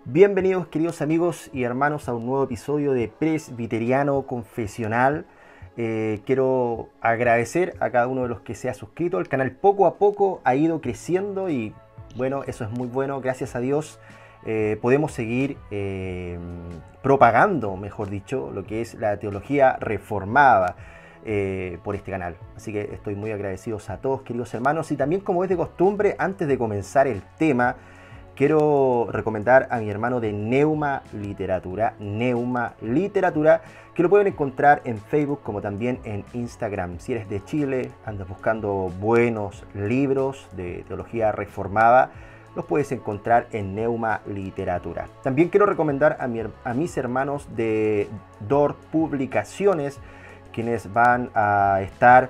Bienvenidos queridos amigos y hermanos a un nuevo episodio de Presbiteriano Confesional. Quiero agradecer a cada uno de los que se ha suscrito. El canal poco a poco ha ido creciendo y bueno, eso es muy bueno, gracias a Dios. Podemos seguir propagando, mejor dicho, lo que es la teología reformada por este canal. Así que estoy muy agradecidos a todos queridos hermanos y también, como es de costumbre, antes de comenzar el tema, quiero recomendar a mi hermano de Neuma Literatura, que lo pueden encontrar en Facebook como también en Instagram. Si eres de Chile, andas buscando buenos libros de teología reformada, los puedes encontrar en Neuma Literatura. También quiero recomendar a mis hermanos de DOR Publicaciones, quienes van a estar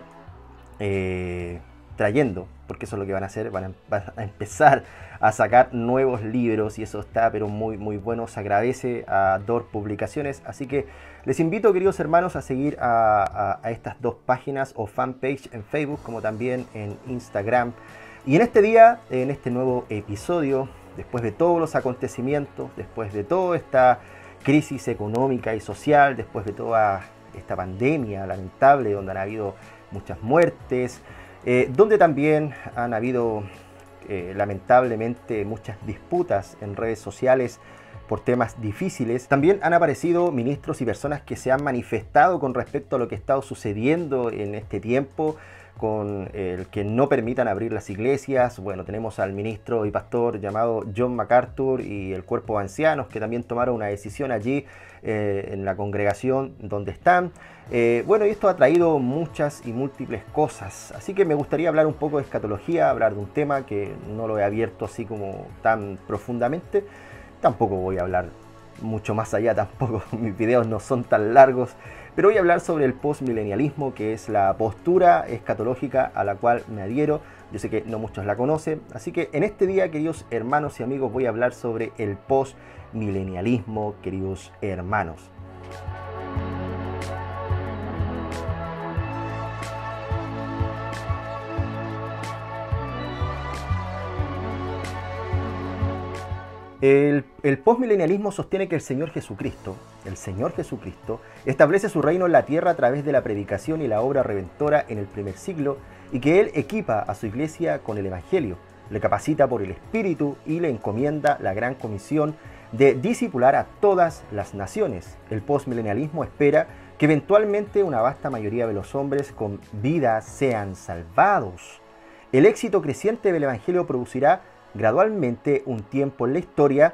trayendo, porque eso es lo que van a hacer, van a empezar a sacar nuevos libros y eso está pero muy bueno. Se agradece a DOR Publicaciones, así que les invito queridos hermanos a seguir a estas dos páginas o fanpage en Facebook como también en Instagram. Y en este día, en este nuevo episodio, después de todos los acontecimientos, después de toda esta crisis económica y social, después de toda esta pandemia lamentable donde han habido muchas muertes, donde también han habido lamentablemente muchas disputas en redes sociales por temas difíciles. También han aparecido ministros y personas que se han manifestado con respecto a lo que ha estado sucediendo en este tiempo, con el que no permitan abrir las iglesias. Bueno, tenemos al ministro y pastor llamado John MacArthur y el cuerpo de ancianos que también tomaron una decisión allí en la congregación donde están. Bueno, y esto ha traído muchas y múltiples cosas, así que me gustaría hablar un poco de escatología, hablar de un tema que no lo he abierto así como tan profundamente. Tampoco voy a hablar mucho más allá, tampoco mis videos no son tan largos, pero voy a hablar sobre el postmilenialismo, que es la postura escatológica a la cual me adhiero. Yo sé que no muchos la conocen, así que en este día, queridos hermanos y amigos, voy a hablar sobre el postmilenialismo, queridos hermanos. El postmilenialismo sostiene que el Señor Jesucristo, establece su reino en la tierra a través de la predicación y la obra redentora en el primer siglo y que Él equipa a su iglesia con el Evangelio, le capacita por el Espíritu y le encomienda la gran comisión de discipular a todas las naciones. El postmilenialismo espera que eventualmente una vasta mayoría de los hombres con vida sean salvados. El éxito creciente del Evangelio producirá gradualmente un tiempo en la historia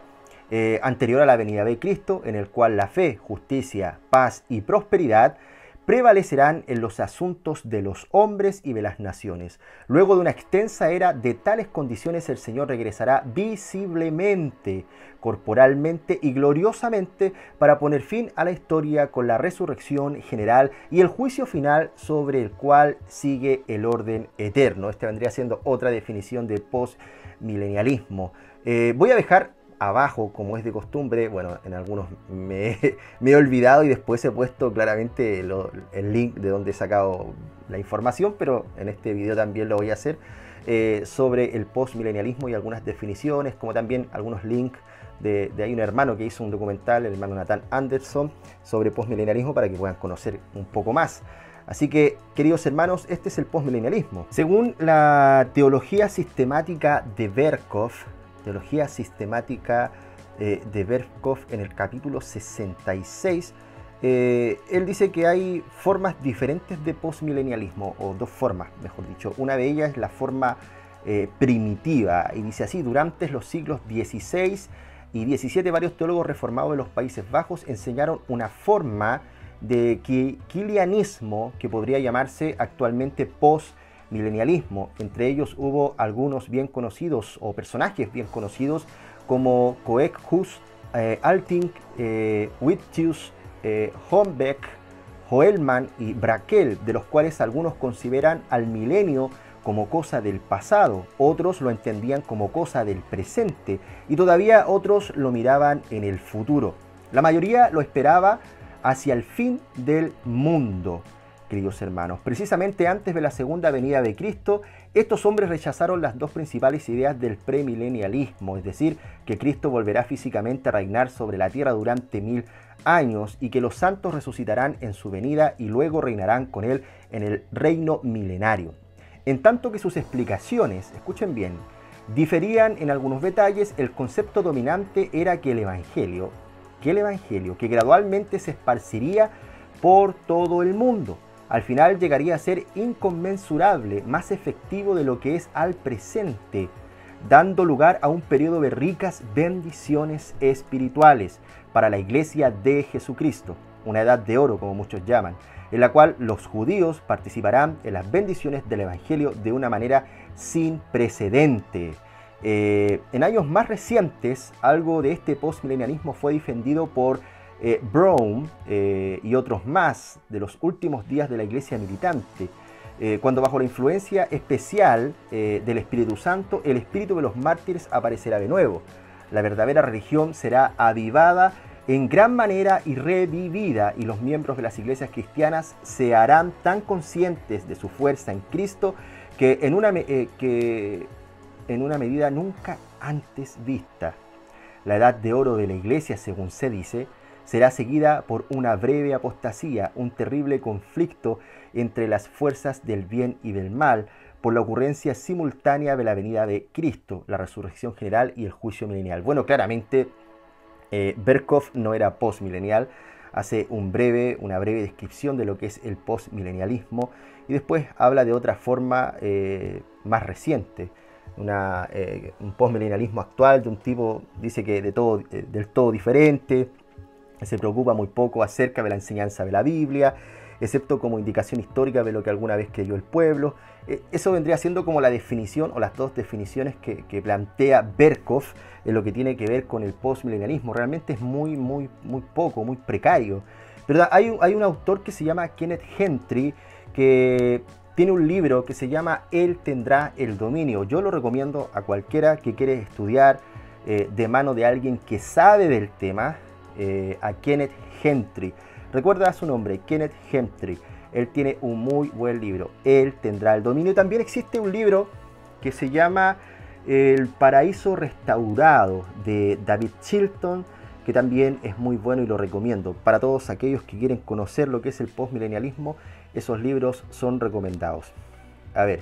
anterior a la venida de Cristo, en el cual la fe, justicia, paz y prosperidad prevalecerán en los asuntos de los hombres y de las naciones. Luego de una extensa era de tales condiciones, el Señor regresará visiblemente, corporalmente y gloriosamente para poner fin a la historia con la resurrección general y el juicio final sobre el cual sigue el orden eterno. Esta vendría siendo otra definición de postmilenialismo. Voy a dejar abajo, como es de costumbre, bueno, en algunos me he olvidado y después he puesto claramente el link de donde he sacado la información, pero en este video también lo voy a hacer, sobre el postmilenialismo y algunas definiciones, como también algunos links de hay un hermano que hizo un documental, el hermano Nathan Anderson, sobre postmilenialismo para que puedan conocer un poco más. Así que, queridos hermanos, este es el postmilenialismo. Según la teología sistemática de Berkhof, en el capítulo 66, él dice que hay formas diferentes de postmilenialismo, o dos formas, mejor dicho. Una de ellas es la forma primitiva, y dice así: durante los siglos XVI y XVII, varios teólogos reformados de los Países Bajos enseñaron una forma de kilianismo que podría llamarse actualmente postmilenialismo. Entre ellos hubo algunos bien conocidos o personajes bien conocidos como Coeckhus, Alting, Witthius, Hombeck, Hoelmann y Brakel, de los cuales algunos consideran al milenio como cosa del pasado, otros lo entendían como cosa del presente y todavía otros lo miraban en el futuro. La mayoría lo esperaba hacia el fin del mundo. queridos hermanos. Precisamente antes de la segunda venida de Cristo, estos hombres rechazaron las dos principales ideas del premilenialismo, es decir, que Cristo volverá físicamente a reinar sobre la tierra durante 1000 años y que los santos resucitarán en su venida y luego reinarán con él en el reino milenario. En tanto que sus explicaciones, escuchen bien, diferían en algunos detalles, el concepto dominante era que el Evangelio, que gradualmente se esparciría por todo el mundo, al final llegaría a ser inconmensurable, más efectivo de lo que es al presente, dando lugar a un periodo de ricas bendiciones espirituales para la Iglesia de Jesucristo, una edad de oro como muchos llaman, en la cual los judíos participarán en las bendiciones del Evangelio de una manera sin precedente. En años más recientes, algo de este postmilenialismo fue defendido por Brown y otros más de los últimos días de la Iglesia militante, cuando bajo la influencia especial del Espíritu Santo, el espíritu de los mártires aparecerá de nuevo. La verdadera religión será avivada en gran manera y revivida, y los miembros de las iglesias cristianas se harán tan conscientes de su fuerza en Cristo que en una medida nunca antes vista. La edad de oro de la iglesia, según se dice, será seguida por una breve apostasía, un terrible conflicto entre las fuerzas del bien y del mal, por la ocurrencia simultánea de la venida de Cristo, la resurrección general y el juicio milenial. Bueno, claramente Berkov no era postmilenial, hace una breve descripción de lo que es el postmilenialismo y después habla de otra forma más reciente, un postmilenialismo actual de un tipo, dice que del todo diferente, se preocupa muy poco acerca de la enseñanza de la Biblia, excepto como indicación histórica de lo que alguna vez creyó el pueblo. Eso vendría siendo como la definición o las dos definiciones que plantea Berkov en lo que tiene que ver con el postmilenialismo. Realmente es muy poco, muy precario. ¿Verdad? Hay un autor que se llama Kenneth Gentry que tiene un libro que se llama Él tendrá el dominio. Yo lo recomiendo a cualquiera que quiere estudiar de mano de alguien que sabe del tema, a Kenneth Gentry. Recuerda su nombre, Kenneth Gentry. Él tiene un muy buen libro, Él tendrá el dominio. También existe un libro que se llama El paraíso restaurado, de David Chilton, que también es muy bueno y lo recomiendo. Para todos aquellos que quieren conocer lo que es el postmilenialismo, esos libros son recomendados. A ver,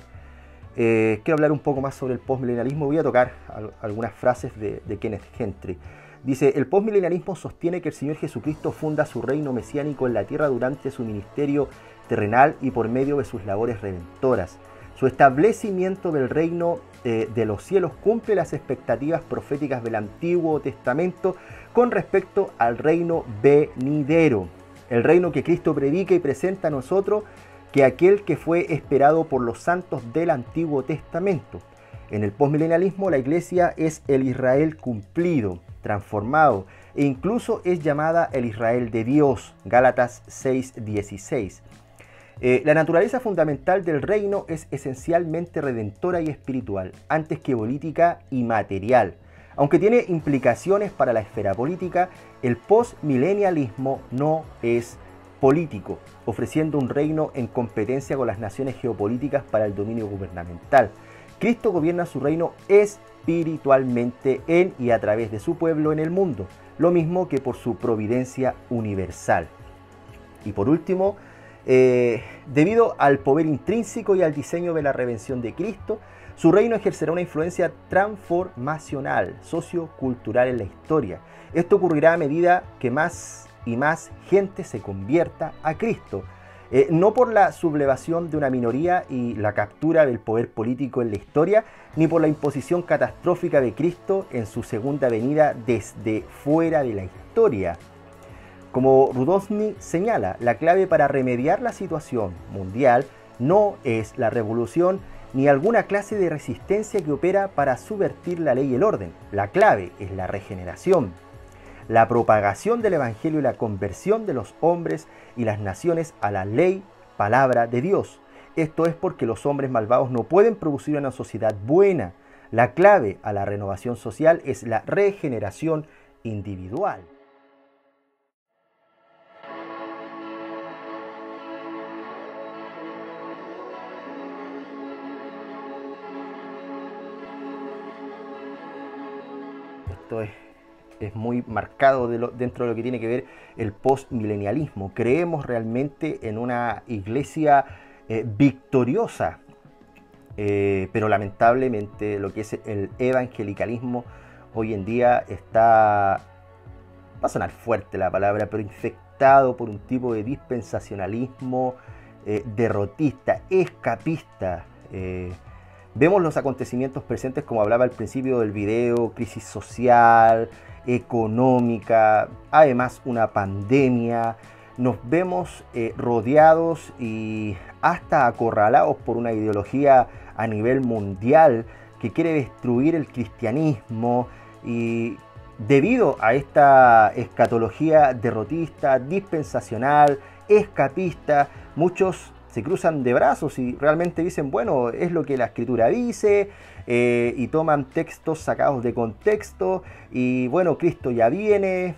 quiero hablar un poco más sobre el postmilenialismo. Voy a tocar algunas frases de Kenneth Gentry. Dice, el postmilenialismo sostiene que el Señor Jesucristo funda su reino mesiánico en la tierra durante su ministerio terrenal y por medio de sus labores redentoras. Su establecimiento del reino de los cielos cumple las expectativas proféticas del Antiguo Testamento con respecto al reino venidero. El reino que Cristo predica y presenta a nosotros, que aquel que fue esperado por los santos del Antiguo Testamento. En el postmilenialismo la iglesia es el Israel cumplido, transformado, e incluso es llamada el Israel de Dios, Gálatas 6:16. La naturaleza fundamental del reino es esencialmente redentora y espiritual, antes que política y material. Aunque tiene implicaciones para la esfera política, el postmilenialismo no es político, ofreciendo un reino en competencia con las naciones geopolíticas para el dominio gubernamental. Cristo gobierna su reino espiritualmente en y a través de su pueblo en el mundo, lo mismo que por su providencia universal. Y por último, debido al poder intrínseco y al diseño de la redención de Cristo, su reino ejercerá una influencia transformacional, sociocultural en la historia. Esto ocurrirá a medida que más y más gente se convierta a Cristo, no por la sublevación de una minoría y la captura del poder político en la historia, ni por la imposición catastrófica de Cristo en su segunda venida desde fuera de la historia. Como Rudolfsky señala, la clave para remediar la situación mundial no es la revolución ni alguna clase de resistencia que opera para subvertir la ley y el orden. La clave es la regeneración, la propagación del Evangelio y la conversión de los hombres y las naciones a la ley, palabra de Dios. Esto es porque los hombres malvados no pueden producir una sociedad buena. La clave a la renovación social es la regeneración individual. esto es muy marcado dentro de lo que tiene que ver el postmilenialismo. Creemos realmente en una iglesia victoriosa, pero lamentablemente lo que es el evangelicalismo hoy en día está, va a sonar fuerte la palabra, pero infectado por un tipo de dispensacionalismo derrotista, escapista. Vemos los acontecimientos presentes, como hablaba al principio del video: crisis social, económica, además una pandemia. Nos vemos rodeados y hasta acorralados por una ideología a nivel mundial que quiere destruir el cristianismo, y debido a esta escatología derrotista, dispensacional, escapista, muchos se cruzan de brazos y realmente dicen, bueno, es lo que la escritura dice, y toman textos sacados de contexto, y bueno, Cristo ya viene,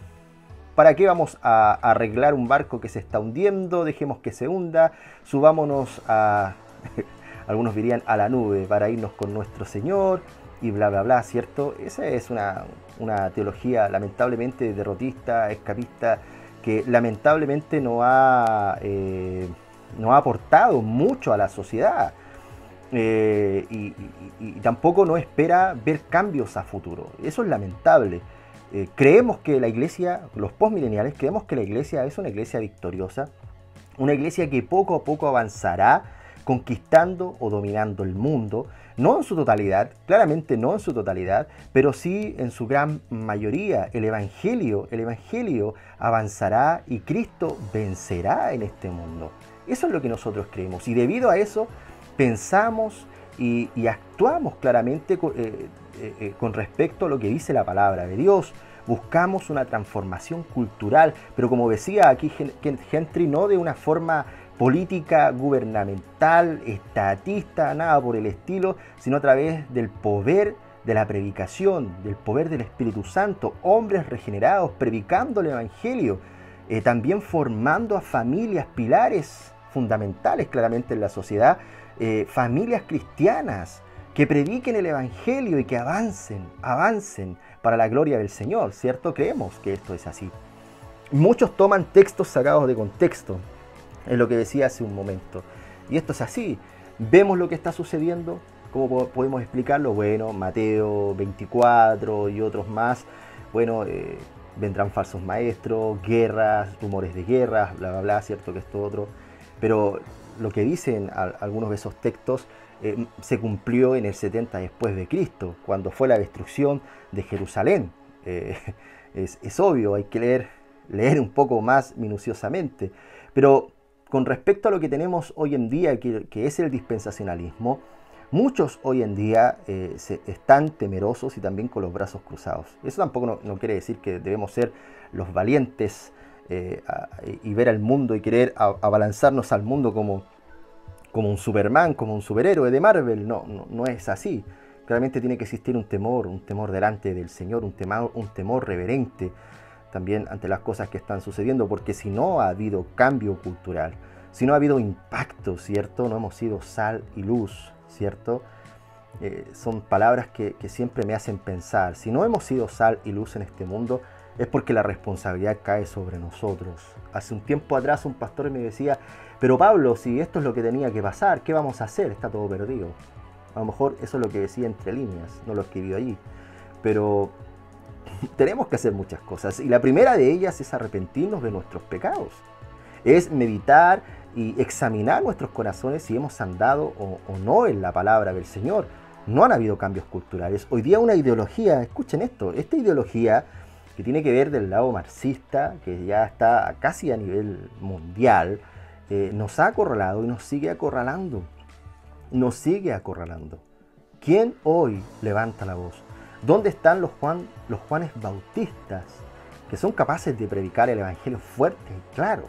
¿para qué vamos a arreglar un barco que se está hundiendo? Dejemos que se hunda, subámonos a, algunos dirían, a la nube para irnos con nuestro Señor, y bla bla bla, ¿cierto? Esa es una teología lamentablemente derrotista, escapista, que lamentablemente no ha aportado mucho a la sociedad, y tampoco no espera ver cambios a futuro. Eso es lamentable. Creemos que la iglesia, los postmileniales, creemos que la iglesia es una iglesia victoriosa, una iglesia que poco a poco avanzará conquistando o dominando el mundo, no en su totalidad, claramente no en su totalidad, pero sí en su gran mayoría. El evangelio avanzará y Cristo vencerá en este mundo. Eso es lo que nosotros creemos, y debido a eso pensamos y actuamos claramente con respecto a lo que dice la palabra de Dios. Buscamos una transformación cultural, pero como decía aquí Gentry, no de una forma política, gubernamental, estatista, nada por el estilo, sino a través del poder de la predicación, del poder del Espíritu Santo, hombres regenerados, predicando el Evangelio, también formando a familias, pilares fundamentales claramente en la sociedad, familias cristianas que prediquen el Evangelio y que avancen para la gloria del Señor, ¿cierto? Creemos que esto es así. Muchos toman textos sacados de contexto, es lo que decía hace un momento, y esto es así. Vemos lo que está sucediendo. ¿Cómo podemos explicarlo? Bueno, Mateo 24 y otros más. Bueno, vendrán falsos maestros, guerras, rumores de guerras, bla bla bla, cierto, que esto otro. Pero lo que dicen algunos de esos textos se cumplió en el 70 después de Cristo, cuando fue la destrucción de Jerusalén. Es obvio, hay que leer un poco más minuciosamente. Pero con respecto a lo que tenemos hoy en día, que es el dispensacionalismo, muchos hoy en día están temerosos y también con los brazos cruzados. Eso tampoco no quiere decir que debemos ser los valientes y ver al mundo y querer abalanzarnos al mundo como un Superman, como un superhéroe de Marvel. No es así. Claramente tiene que existir un temor delante del Señor, un temor reverente también ante las cosas que están sucediendo, porque si no ha habido cambio cultural, si no ha habido impacto, ¿cierto? No hemos sido sal y luz, ¿cierto? Son palabras que siempre me hacen pensar. Si no hemos sido sal y luz en este mundo, es porque la responsabilidad cae sobre nosotros. Hace un tiempo atrás un pastor me decía, pero Pablo, si esto es lo que tenía que pasar, ¿qué vamos a hacer? Está todo perdido. A lo mejor eso es lo que decía entre líneas, no lo escribió allí. Pero tenemos que hacer muchas cosas, y la primera de ellas es arrepentirnos de nuestros pecados. Es meditar y examinar nuestros corazones si hemos andado o no en la palabra del Señor. No han habido cambios culturales. Hoy día una ideología, escuchen esto, esta ideología que tiene que ver del lado marxista, que ya está casi a nivel mundial, nos ha acorralado y nos sigue acorralando. Nos sigue acorralando. ¿Quién hoy levanta la voz? ¿Dónde están los Juanes Bautistas que son capaces de predicar el Evangelio fuerte y claro?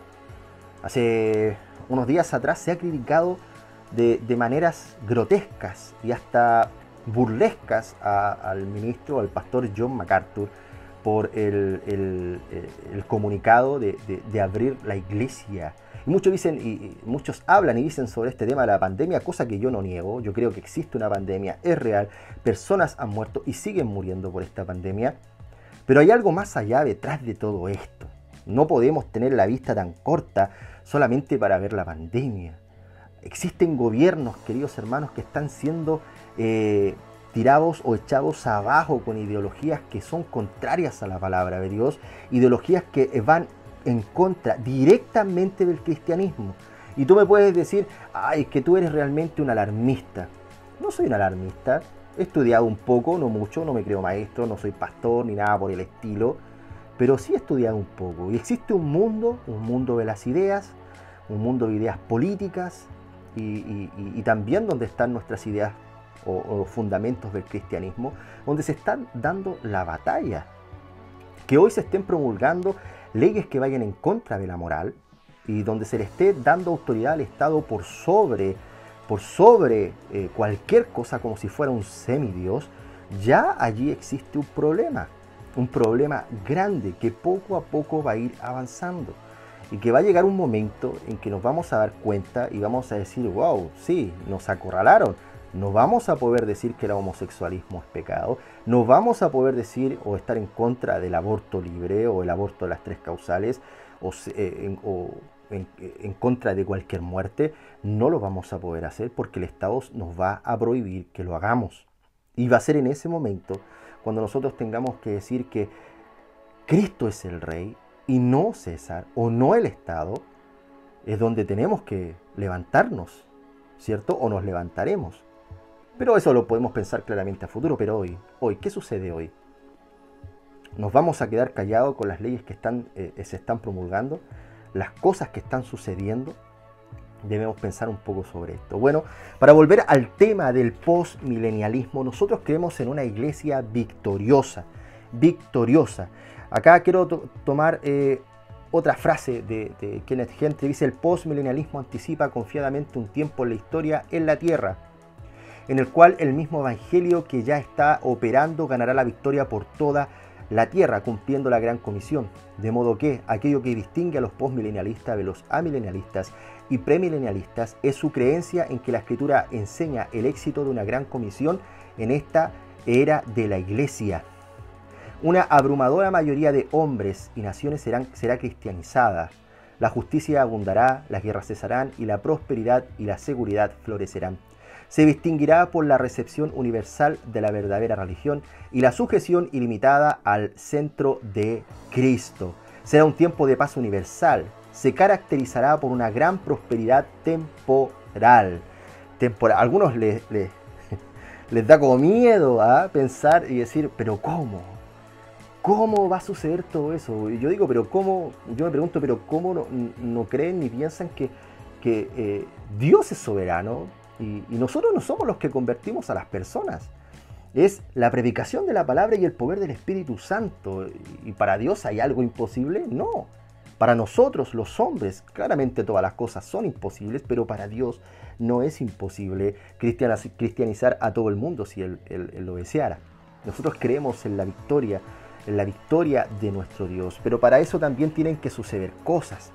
Hace unos días atrás se ha criticado de maneras grotescas y hasta burlescas al ministro, al pastor John MacArthur, por el comunicado de abrir la iglesia. Y muchos dicen, y muchos hablan y dicen sobre este tema de la pandemia, cosa que yo no niego. Yo creo que existe una pandemia, es real, personas han muerto y siguen muriendo por esta pandemia. Pero hay algo más allá detrás de todo esto. No podemos tener la vista tan corta solamente para ver la pandemia. Existen gobiernos, queridos hermanos, que están siendo tirados o echados abajo con ideologías que son contrarias a la palabra de Dios, ideologías que van en contra directamente del cristianismo. Y tú me puedes decir, ay, es que tú eres realmente un alarmista. No soy un alarmista, he estudiado un poco, no mucho, no me creo maestro, no soy pastor ni nada por el estilo, pero sí he estudiado un poco. Y existe un mundo de las ideas, un mundo de ideas políticas, y también donde están nuestras ideas o fundamentos del cristianismo, donde se están dando la batalla. Que hoy se estén promulgando leyes que vayan en contra de la moral y donde se le esté dando autoridad al Estado por sobre cualquier cosa, como si fuera un semidios, ya allí existe un problema grande que poco a poco va a ir avanzando. Y que va a llegar un momento en que nos vamos a dar cuenta y vamos a decir, wow, sí, nos acorralaron. No vamos a poder decir que el homosexualismo es pecado. No vamos a poder decir o estar en contra del aborto libre o el aborto de las 3 causales o en contra de cualquier muerte. No lo vamos a poder hacer porque el Estado nos va a prohibir que lo hagamos. Y va a ser en ese momento cuando nosotros tengamos que decir que Cristo es el Rey y no César o no el Estado, es donde tenemos que levantarnos, ¿cierto? O nos levantaremos. Pero eso lo podemos pensar claramente a futuro. Pero hoy, ¿qué sucede hoy? ¿Nos vamos a quedar callados con las leyes que se están promulgando? ¿Las cosas que están sucediendo? Debemos pensar un poco sobre esto. Bueno, para volver al tema del postmilenialismo, nosotros creemos en una iglesia victoriosa. Victoriosa. Acá quiero tomar otra frase de Kenneth Gentry. Dice: el postmilenialismo anticipa confiadamente un tiempo en la historia en la tierra, en el cual el mismo evangelio que ya está operando ganará la victoria por toda la tierra, cumpliendo la gran comisión. De modo que aquello que distingue a los postmilenialistas de los amilenialistas y premilenialistas es su creencia en que la Escritura enseña el éxito de una gran comisión en esta era de la iglesia. Una abrumadora mayoría de hombres y naciones será cristianizada. La justicia abundará, las guerras cesarán y la prosperidad y la seguridad florecerán. Se distinguirá por la recepción universal de la verdadera religión y la sujeción ilimitada al centro de Cristo. Será un tiempo de paz universal. Se caracterizará por una gran prosperidad temporal. Algunos les da como miedo a pensar y decir, pero ¿cómo? ¿Cómo va a suceder todo eso? Y yo digo, pero ¿cómo? Yo me pregunto, pero ¿cómo no creen ni piensan que Dios es soberano? Y nosotros no somos los que convertimos a las personas. Es la predicación de la palabra y el poder del Espíritu Santo. ¿Y para Dios hay algo imposible? No. Para nosotros, los hombres, claramente todas las cosas son imposibles, pero para Dios no es imposible cristianizar a todo el mundo si Él lo deseara. Nosotros creemos en la victoria de nuestro Dios, pero para eso también tienen que suceder cosas.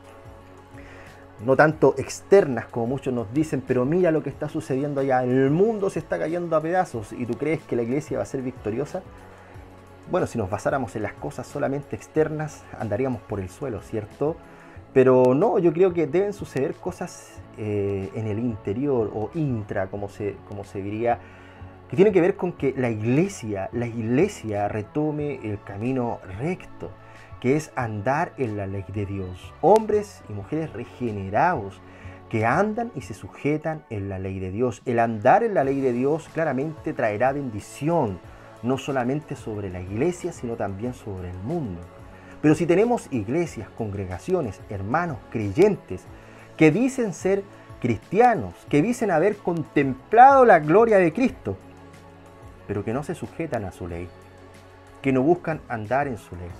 No tanto externas como muchos nos dicen, pero mira lo que está sucediendo allá, el mundo se está cayendo a pedazos y tú crees que la iglesia va a ser victoriosa. Bueno, si nos basáramos en las cosas solamente externas, andaríamos por el suelo, ¿cierto? Pero no, yo creo que deben suceder cosas en el interior o intra, como se diría, que tienen que ver con que la iglesia retome el camino recto, que es andar en la ley de Dios. Hombres y mujeres regenerados que andan y se sujetan en la ley de Dios. El andar en la ley de Dios claramente traerá bendición, no solamente sobre la iglesia, sino también sobre el mundo. Pero si tenemos iglesias, congregaciones, hermanos, creyentes, que dicen ser cristianos, que dicen haber contemplado la gloria de Cristo, pero que no se sujetan a su ley, que no buscan andar en su ley,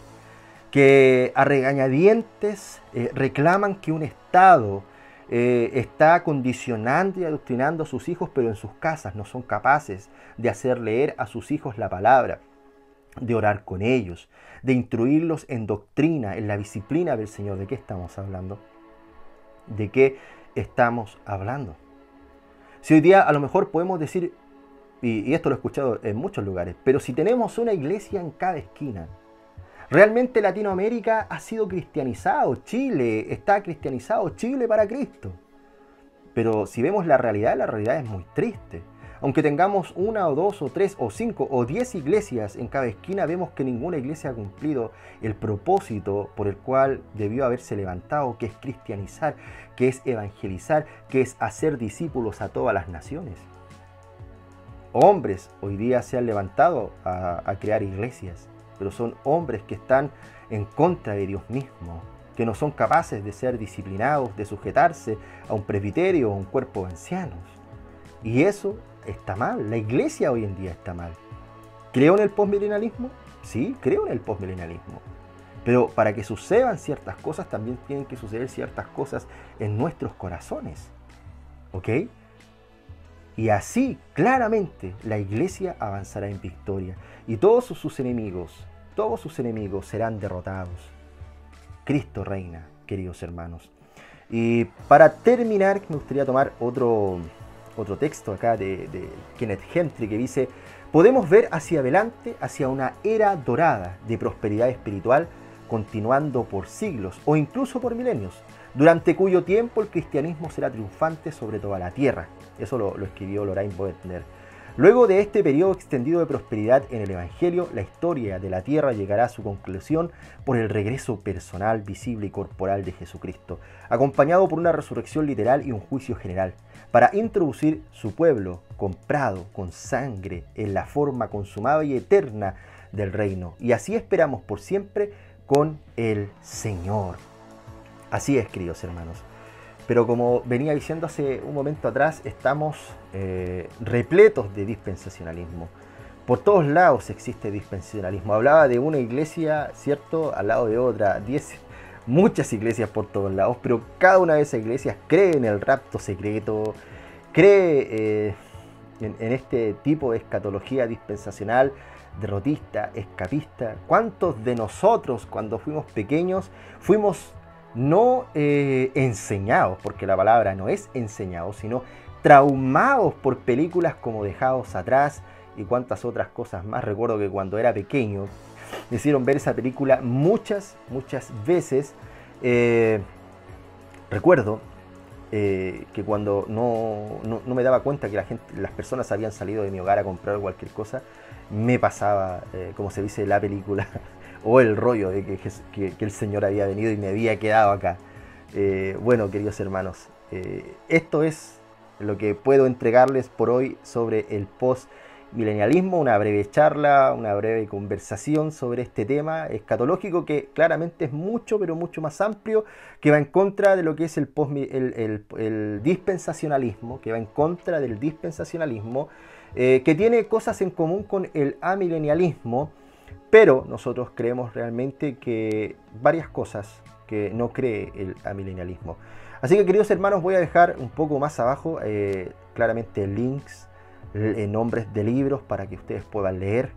que a regañadientes reclaman que un Estado está condicionando y adoctrinando a sus hijos, pero en sus casas no son capaces de hacer leer a sus hijos la palabra, de orar con ellos, de instruirlos en doctrina, en la disciplina del Señor. ¿De qué estamos hablando? ¿De qué estamos hablando? Si hoy día a lo mejor podemos decir, y esto lo he escuchado en muchos lugares, pero si tenemos una iglesia en cada esquina, Realmente Latinoamérica ha sido cristianizado, Chile está cristianizado, Chile para Cristo. Pero si vemos la realidad es muy triste. Aunque tengamos una o dos o tres o cinco o 10 iglesias en cada esquina, vemos que ninguna iglesia ha cumplido el propósito por el cual debió haberse levantado, que es cristianizar, que es evangelizar, que es hacer discípulos a todas las naciones. Hombres hoy día se han levantado a crear iglesias, pero son hombres que están en contra de Dios mismo, que no son capaces de ser disciplinados, de sujetarse a un presbiterio o a un cuerpo de ancianos. Y eso está mal, la iglesia hoy en día está mal. ¿Creo en el postmilenialismo? Sí, creo en el postmilenialismo. Pero para que sucedan ciertas cosas, también tienen que suceder ciertas cosas en nuestros corazones. ¿Ok? Y así, claramente, la iglesia avanzará en victoria. Y todos sus enemigos serán derrotados. Cristo reina, queridos hermanos. Y para terminar, me gustaría tomar otro texto acá de Kenneth Gentry que dice: podemos ver hacia adelante, hacia una era dorada de prosperidad espiritual, continuando por siglos o incluso por milenios, durante cuyo tiempo el cristianismo será triunfante sobre toda la tierra. Eso lo escribió Loraine Boettner. Luego de este periodo extendido de prosperidad en el Evangelio, la historia de la tierra llegará a su conclusión por el regreso personal, visible y corporal de Jesucristo, acompañado por una resurrección literal y un juicio general, para introducir su pueblo, comprado con sangre, en la forma consumada y eterna del reino. Y así esperamos por siempre con el Señor. Así es, queridos hermanos. Pero como venía diciendo hace un momento atrás, estamos repletos de dispensacionalismo. Por todos lados existe dispensacionalismo. Hablaba de una iglesia, ¿cierto?, al lado de otra, muchas iglesias por todos lados, pero cada una de esas iglesias cree en el rapto secreto, cree en este tipo de escatología dispensacional, derrotista, escapista. ¿Cuántos de nosotros, cuando fuimos pequeños, fuimos no enseñados, porque la palabra no es enseñados, sino traumados por películas como Dejados Atrás y cuantas otras cosas más? Recuerdo que cuando era pequeño me hicieron ver esa película muchas veces. Recuerdo que cuando no me daba cuenta que las personas habían salido de mi hogar a comprar cualquier cosa, me pasaba, como se dice, la película o el rollo de que el Señor había venido y me había quedado acá. Bueno, queridos hermanos, esto es lo que puedo entregarles por hoy sobre el postmilenialismo, una breve charla, una breve conversación sobre este tema escatológico que claramente es mucho, pero mucho más amplio, que va en contra de lo que es el dispensacionalismo, que va en contra del dispensacionalismo, que tiene cosas en común con el amilenialismo, pero nosotros creemos realmente que varias cosas que no cree el amilenialismo. Así que, queridos hermanos, voy a dejar un poco más abajo claramente links, nombres de libros para que ustedes puedan leer.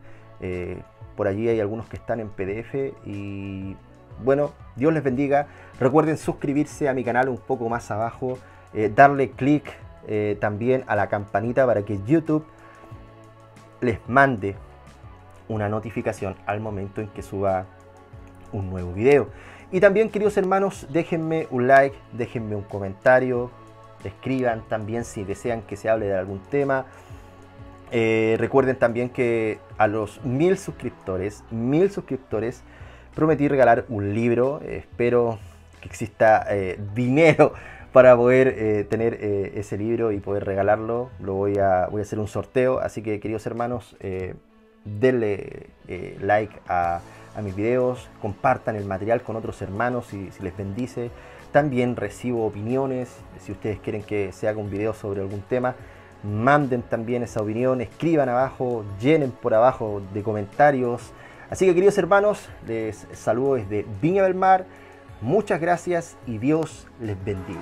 Por allí hay algunos que están en PDF y bueno, Dios les bendiga. Recuerden suscribirse a mi canal un poco más abajo, darle clic también a la campanita para que YouTube les mande una notificación al momento en que suba un nuevo video. Y también, queridos hermanos, déjenme un like, déjenme un comentario, escriban también si desean que se hable de algún tema. Recuerden también que a los 1000 suscriptores, prometí regalar un libro. Espero que exista dinero para poder tener ese libro y poder regalarlo. Voy a hacer un sorteo, así que, queridos hermanos, denle like a mis videos, compartan el material con otros hermanos si les bendice. También recibo opiniones, si ustedes quieren que se haga un video sobre algún tema, manden también esa opinión, escriban abajo, llenen por abajo de comentarios. Así que, queridos hermanos, les saludo desde Viña del Mar, muchas gracias y Dios les bendiga.